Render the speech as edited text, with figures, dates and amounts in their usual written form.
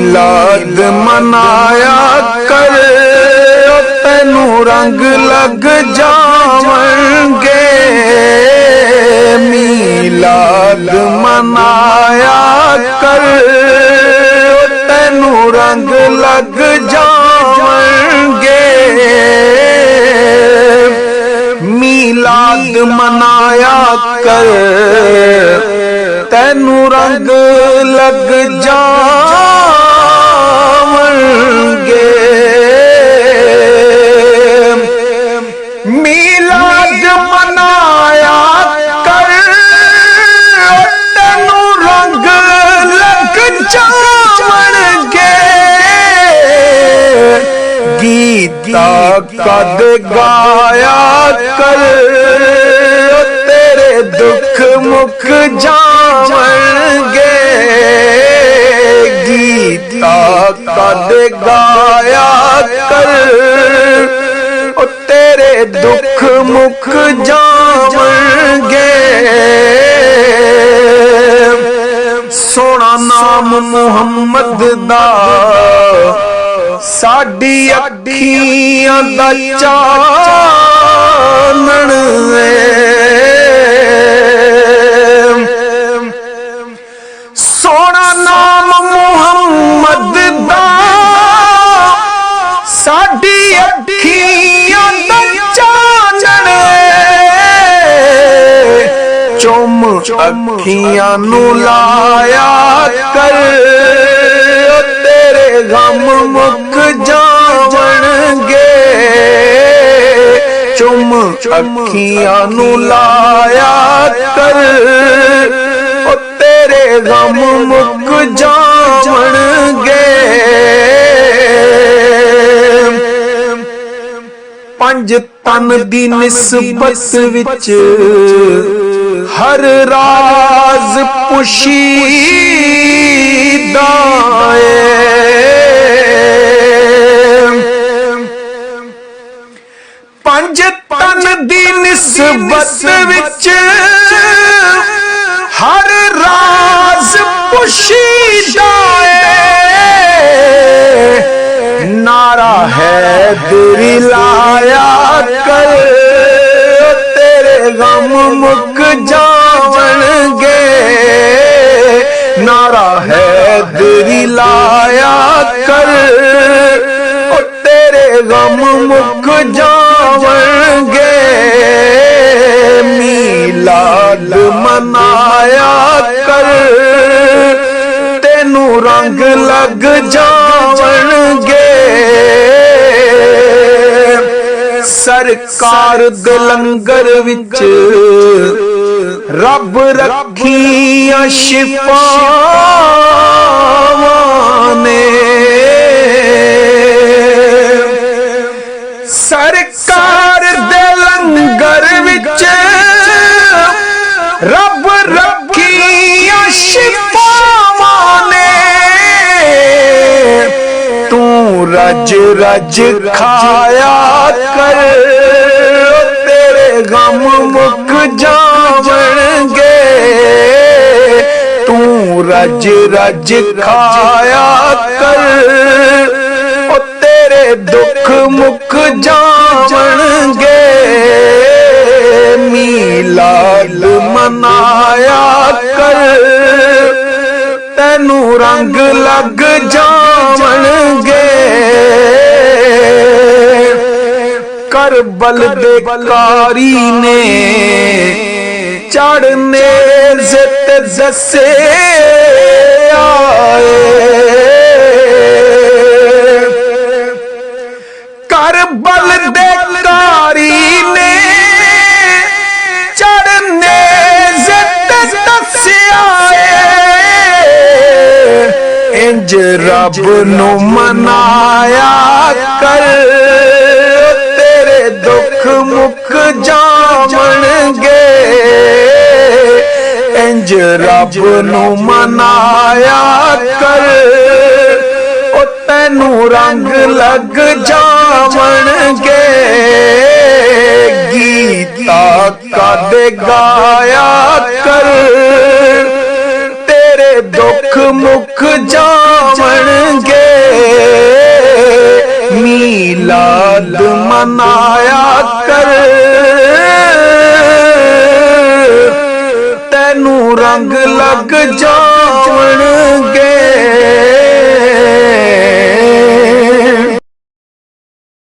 मीलाद मनाया कर, तैनू रंग लग जावणगे। मीलाद मनाया कर, तैनू रंग लग जावणगे। मीलाद मनाया कर, तैनू रंग लग जावणगे। मीलाद मनाया कर, तैनू रंग लग जावणगे। गीता कद गाया कर, तेरे दुख मुक जावणगे। गीता कद गाया कर, तेरे दुख मुक जावणगे। सोना नाम मुहम्मद दा साडी अखियां दा चानण है। सोना नाम मुहम्मद दा साडी अखियां दा चानण है। चुम अखियां नू लाया कर, तेरे गम मुक जावणगे। चुम अखियां नू लाया कर, तेरे गम मुक जावणगे। पंज तन दी निस्बत विच हर राज पुशीदा है। पंज तन दी निस्बत विच हर राज पुशीदा है। नारा है तेरी लाया कर, तेरे गम मुक जावणगे। नारा है तेरी लाया कर, तेरे गम मुक जावणगे। मीलाद मनाया कर, तैनू रंग लग जावणगे। सरकार दे लंगर विच रब रखियां शिफावां ने। सरकार दे लंगर विच रब रखियां शिफावां ने। तू रज रज खाया कर, तेरे गम मुक जावणगे। तू रज रज खाया कर, तेरे दुख मुक जावणगे। मीलाद मनाया कर, तैनू रंग लग जावणगे। करबल दे कारी ने चढ़ने जित दसे आए। करबल दे कारी ने चढ़ने जित दसे आए। इंज रब नू मनाया कर, तेरे दुख मुक जावणगे। इंज रब नू मनाया कर, तैनू रंग लग जावणगे। गीता कद गाया कर, तेरे दुख मुक जावणगे। जावणगे मीलाद मनाया कर तैनू रंग लग जावणगे